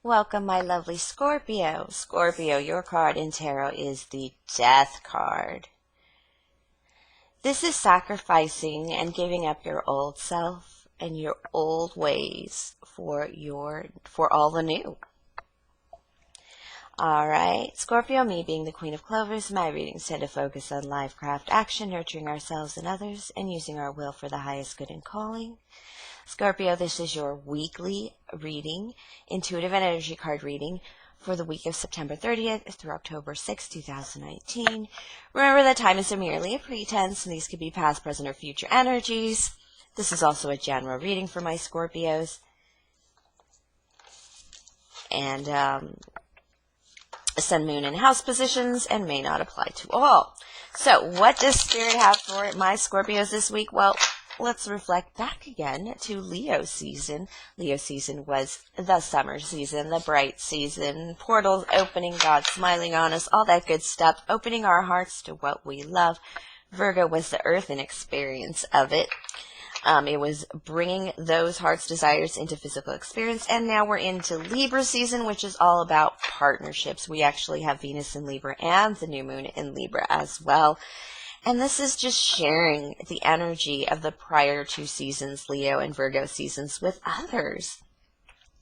Welcome, my lovely Scorpio. Scorpio, your card in tarot is the Death card. This is sacrificing and giving up your old self and your old ways for all the new. Alright, Scorpio, me being the Queen of Clovers, my readings tend to focus on life, craft, action, nurturing ourselves and others, and using our will for the highest good and calling. Scorpio, this is your weekly reading, intuitive and energy card reading for the week of September 30th through October 6th, 2019. Remember that time is merely a pretense, and these could be past, present, or future energies. This is also a general reading for my Scorpios. And Sun, Moon, and House positions, and may not apply to all. So, what does Spirit have for my Scorpios this week? Well, let's reflect back again to Leo season. Leo season was the summer season, the bright season, portals opening, God smiling on us, all that good stuff, opening our hearts to what we love. Virgo was the earth and experience of it. It was bringing those heart's desires into physical experience, and now we're into Libra season, which is all about partnerships. We actually have Venus in Libra and the new moon in Libra as well. And this is just sharing the energy of the prior two seasons, Leo and Virgo seasons, with others.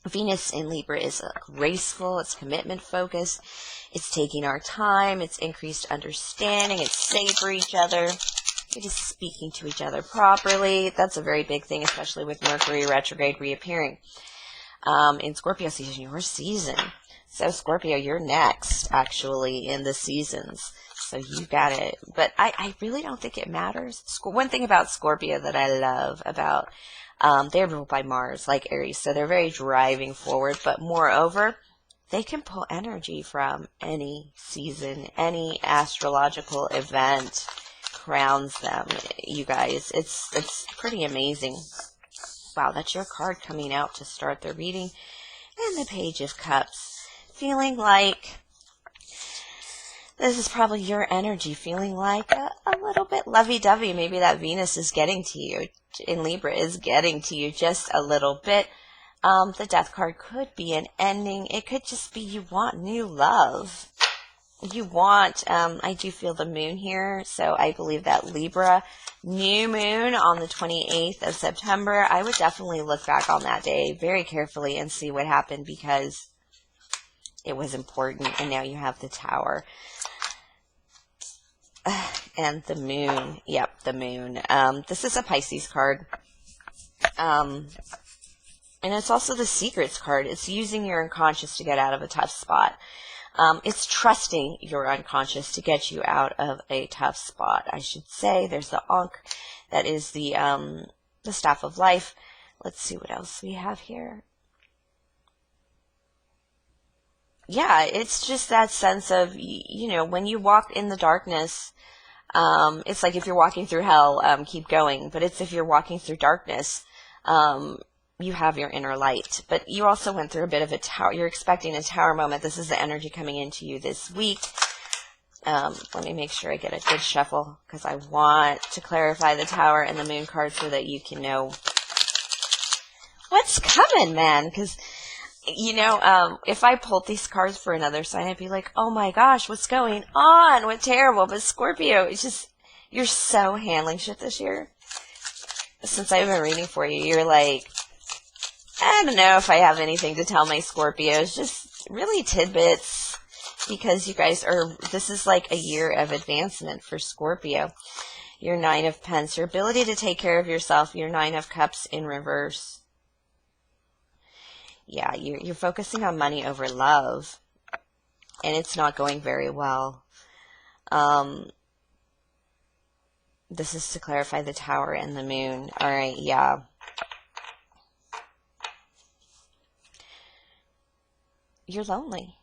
Venus in Libra is graceful, it's commitment focused, it's taking our time, it's increased understanding, it's safe for each other. It is speaking to each other properly. That's a very big thing, especially with Mercury retrograde reappearing. In Scorpio season, your season. So Scorpio, you're next, actually, in the seasons. So you got it. But I really don't think it matters. One thing about Scorpio that I love about, they're ruled by Mars, like Aries. So they're very driving forward. But moreover, they can pull energy from any season, any astrological event. Crowns them, you guys. It's pretty amazing. Wow, that's your card coming out to start the reading. And the Page of Cups. Feeling like this is probably your energy, feeling like a little bit lovey-dovey. Maybe that Venus is getting to you, in Libra is getting to you just a little bit. The Death card could be an ending. It could just be you want new love. You want, I do feel the moon here, so I believe that Libra new moon on the 28th of September, I would definitely look back on that day very carefully and see what happened, because it was important, and now you have the Tower. And the moon, yep, the moon. This is a Pisces card. And it's also the Secrets card. It's using your unconscious to get out of a tough spot. It's trusting your unconscious to get you out of a tough spot, I should say. There's the Ankh, that is the Staff of Life. Let's see what else we have here. Yeah, it's just that sense of, you know, when you walk in the darkness, it's like if you're walking through hell, keep going. But it's if you're walking through darkness, you have your inner light. But you also went through a bit of a tower. You're expecting a tower moment. This is the energy coming into you this week. Let me make sure I get a good shuffle, because I want to clarify the Tower and the Moon card so that you can know what's coming, man. Because, you know, if I pulled these cards for another sign, I'd be like, oh my gosh, what's going on? What terrible. But Scorpio, it's just, you're so handling shit this year. Since I've been reading for you, you're like, I don't know if I have anything to tell my Scorpios, just really tidbits, because you guys are, this is like a year of advancement for Scorpio. Your Nine of Pence, your ability to take care of yourself, your Nine of Cups in reverse. Yeah, you're focusing on money over love, and it's not going very well. This is to clarify the Tower and the Moon. All right, yeah. You're lonely.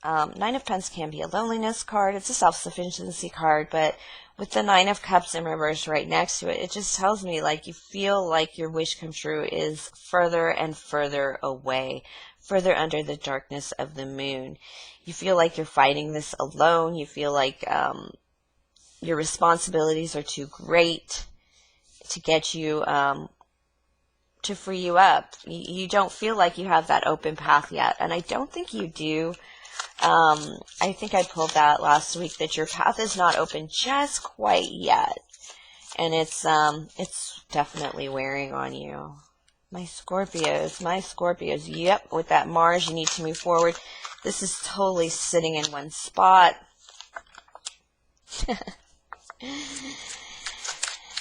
Nine of Pence can be a loneliness card. It's a self-sufficiency card, but with the Nine of Cups in reverse right next to it, it just tells me like you feel like your wish come true is further and further away, further under the darkness of the moon. You feel like you're fighting this alone. You feel like your responsibilities are too great to get you to free you up. You don't feel like you have that open path yet, and I don't think you do. I think I pulled that last week, that your path is not open just quite yet, and it's definitely wearing on you. My Scorpios, yep, with that Mars, you need to move forward. This is totally sitting in one spot.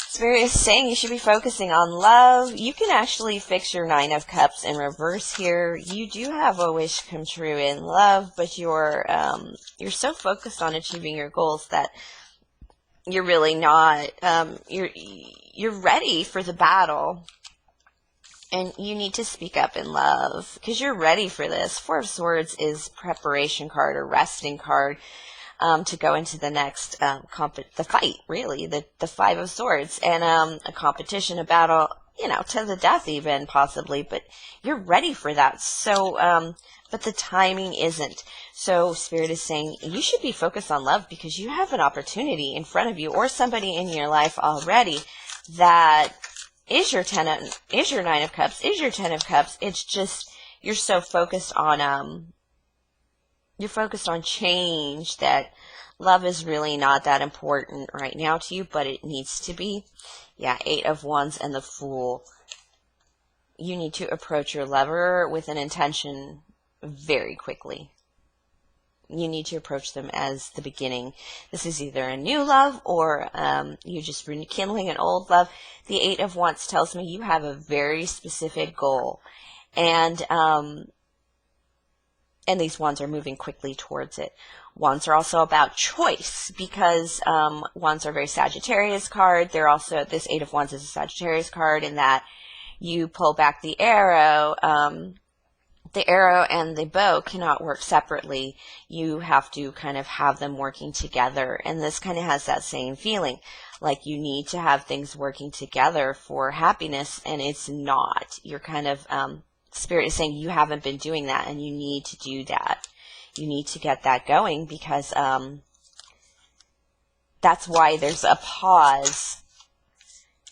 Spirit is saying you should be focusing on love. You can actually fix your Nine of Cups in reverse here. You do have a wish come true in love, but you're so focused on achieving your goals that you're really not. You're ready for the battle, and you need to speak up in love because you're ready for this. Four of Swords is preparation card or resting card. To go into the next the fight, really, the Five of Swords, and a competition, a battle, to the death even, possibly, but you're ready for that. So, but the timing isn't. So Spirit is saying you should be focused on love because you have an opportunity in front of you, or somebody in your life already that is your Nine of Cups, is your Ten of Cups. It's just, you're so focused on, you're focused on change that love is really not that important right now to you, but it needs to be. Yeah, Eight of Wands and the Fool. You need to approach your lover with an intention very quickly. You need to approach them as the beginning. This is either a new love or you're just rekindling an old love. The Eight of Wands tells me you have a very specific goal. And these wands are moving quickly towards it. Wands are also about choice because wands are very Sagittarius card. They're also, this Eight of Wands is a Sagittarius card in that you pull back the arrow. The arrow and the bow cannot work separately. You have to kind of have them working together. And this kind of has that same feeling. Like you need to have things working together for happiness, and it's not. You're kind of... Spirit is saying you haven't been doing that, and you need to do that. You need to get that going because that's why there's a pause.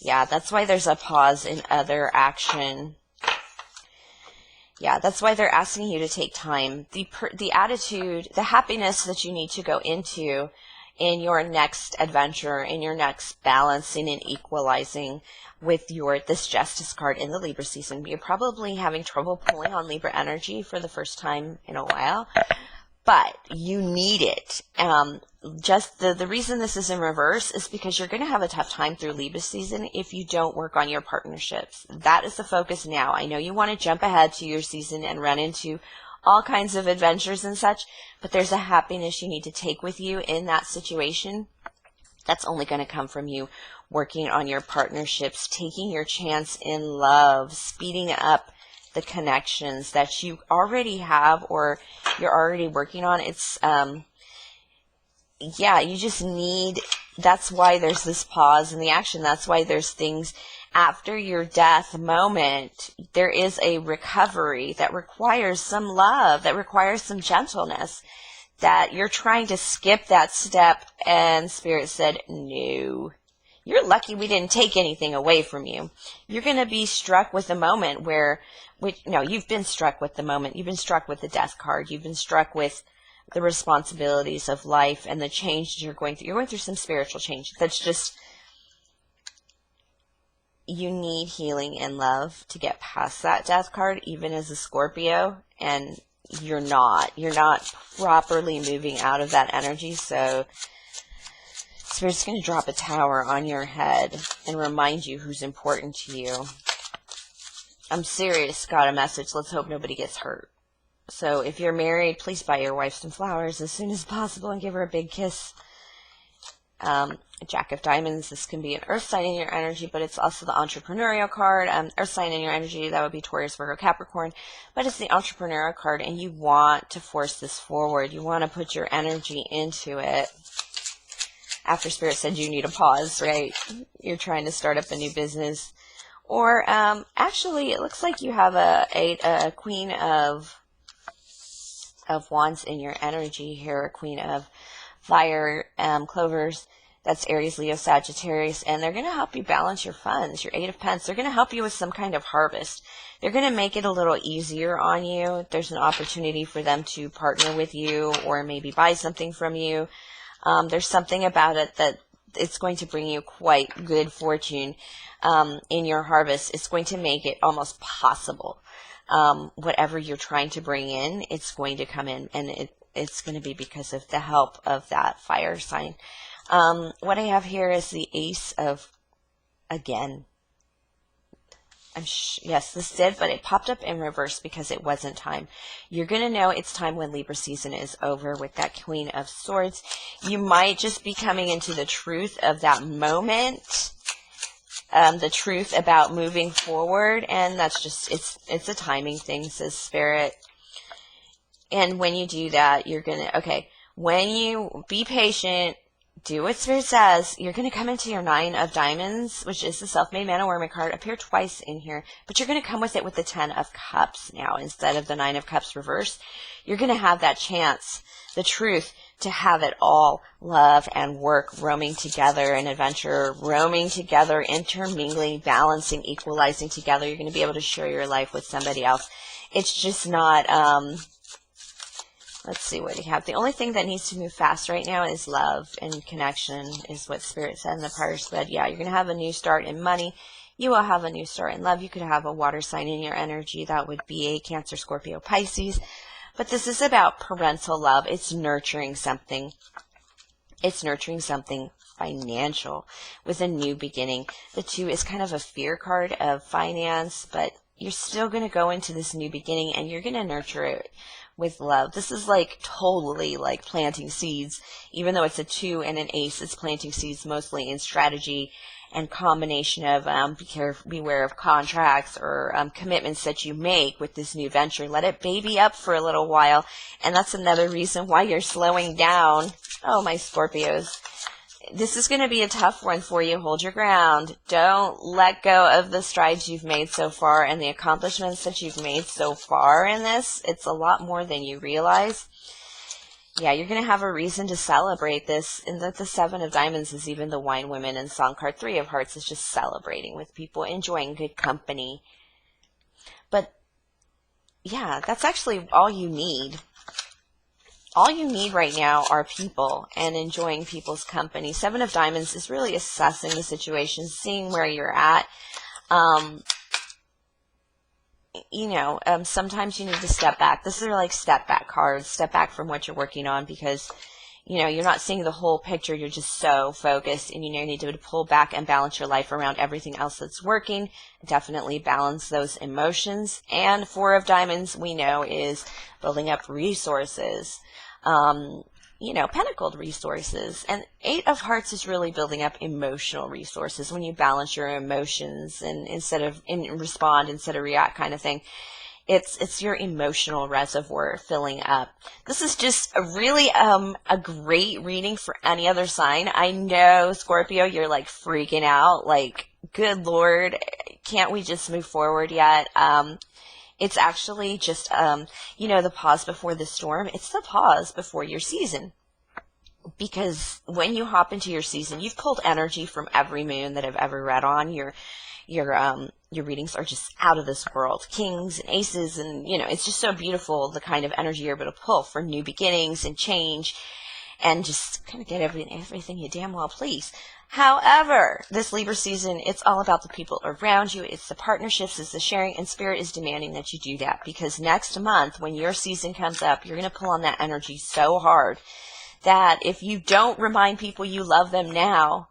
Yeah, that's why there's a pause in other action. Yeah, that's why they're asking you to take time. The attitude, the happiness that you need to go into in your next adventure, in your next balancing and equalizing with this Justice card in the Libra season. You're probably having trouble pulling on Libra energy for the first time in a while, but you need it. Just the reason this is in reverse is because you're going to have a tough time through Libra season if you don't work on your partnerships. That is the focus now. I know you want to jump ahead to your season and run into all kinds of adventures and such, but there's a happiness you need to take with you in that situation. That's only going to come from you working on your partnerships, taking your chance in love, speeding up the connections that you already have or you're already working on. It's, yeah, you just need, that's why there's this pause in the action. That's why there's things after your death moment. There is a recovery that requires some love, that requires some gentleness, that you're trying to skip that step, and Spirit said, no. You're lucky we didn't take anything away from you. You're going to be struck with a moment where, no, you've been struck with the moment. You've been struck with the Death card. You've been struck with the responsibilities of life and the changes you're going through. You're going through some spiritual change. That's just, you need healing and love to get past that Death card, even as a Scorpio, and you're not properly moving out of that energy. So Spirit's going to drop a tower on your head and remind you who's important to you. I'm serious, got a message. Let's hope nobody gets hurt. So if you're married, please buy your wife some flowers as soon as possible and give her a big kiss. Jack of Diamonds, this can be an earth sign in your energy, but it's also the entrepreneurial card. Earth sign in your energy, that would be Taurus, Virgo, Capricorn. But it's the entrepreneurial card, and you want to force this forward. You want to put your energy into it. After Spirit said you need a pause, right? You're trying to start up a new business. Or actually, it looks like you have a Queen of Wands in your energy here, a Queen of Fire, Clovers. That's Aries, Leo, Sagittarius, and they're going to help you balance your funds, your Eight of Pentacles. They're going to help you with some kind of harvest. They're going to make it a little easier on you. There's an opportunity for them to partner with you or maybe buy something from you. There's something about it that it's going to bring you quite good fortune in your harvest. It's going to make it almost possible. Whatever you're trying to bring in, it's going to come in, and it's going to be because of the help of that fire sign. What I have here is the Ace of, again, yes, this did, but it popped up in reverse because it wasn't time. You're going to know it's time when Libra season is over with that Queen of Swords. You might just be coming into the truth of that moment, the truth about moving forward, and that's just, it's a timing thing, says Spirit. And when you do that, you're going to, okay, when you be patient, do what Spirit says, you're going to come into your Nine of Diamonds, which is the self-made man or woman card, appear twice in here, but you're going to come with it with the Ten of Cups now instead of the Nine of Cups reversed. You're going to have that chance, the truth, to have it all, love and work roaming together, and adventure roaming together, intermingling, balancing, equalizing together. You're going to be able to share your life with somebody else. It's just not, let's see what we have. The only thing that needs to move fast right now is love and connection, is what Spirit said in the prior spread. Yeah, you're going to have a new start in money. You will have a new start in love. You could have a water sign in your energy. That would be a Cancer, Scorpio, Pisces. But this is about parental love. It's nurturing something. It's nurturing something financial with a new beginning. The Two is kind of a fear card of finance, but you're still going to go into this new beginning and you're going to nurture it with love. This is like totally like planting seeds. Even though it's a Two and an Ace, it's planting seeds mostly in strategy and combination of beware of contracts or commitments that you make with this new venture. Let it baby up for a little while, and that's another reason why you're slowing down. Oh, my Scorpios. This is going to be a tough one for you. Hold your ground. Don't let go of the strides you've made so far and the accomplishments that you've made so far in this. It's a lot more than you realize. Yeah, you're going to have a reason to celebrate this. And that the Seven of Diamonds is even the Wine Women, and Song card 3 of Hearts is just celebrating with people, enjoying good company. But yeah, that's actually all you need. All you need right now are people and enjoying people's company. Seven of Diamonds is really assessing the situation, seeing where you're at. Sometimes you need to step back. This is like step back cards. Step back from what you're working on because, you're not seeing the whole picture. You're just so focused, and you need to pull back and balance your life around everything else that's working. Definitely balance those emotions. And Four of Diamonds, we know, is building up resources. Pentacled resources. And Eight of Hearts is really building up emotional resources when you balance your emotions and instead of respond instead of react kind of thing. It's your emotional reservoir filling up. This is just a really a great reading for any other sign. I know, Scorpio, you're like freaking out, like, good Lord, can't we just move forward yet? It's actually just, the pause before the storm. It's the pause before your season. Because when you hop into your season, you've pulled energy from every moon that I've ever read on. Your readings are just out of this world. Kings and aces, and, it's just so beautiful, the kind of energy you're able to pull for new beginnings and change and just kind of get everything you damn well please. However, this Libra season, it's all about the people around you. It's the partnerships, it's the sharing, and Spirit is demanding that you do that because next month, when your season comes up, you're going to pull on that energy so hard that if you don't remind people you love them now,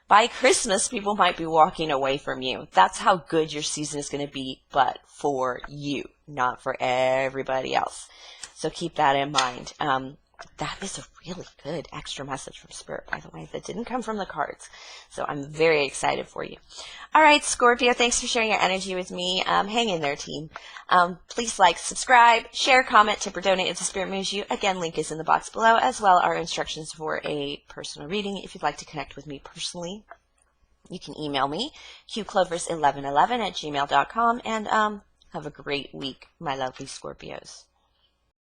by Christmas, people might be walking away from you. That's how good your season is going to be, but for you, not for everybody else. So keep that in mind. That is a really good extra message from Spirit, by the way, that didn't come from the cards. So I'm very excited for you. All right, Scorpio, thanks for sharing your energy with me. Hang in there, team. Please like, subscribe, share, comment, tip, or donate if the Spirit moves you. Again, link is in the box below, as well as our instructions for a personal reading. If you'd like to connect with me personally, you can email me, qclovers1111@gmail.com, and have a great week, my lovely Scorpios.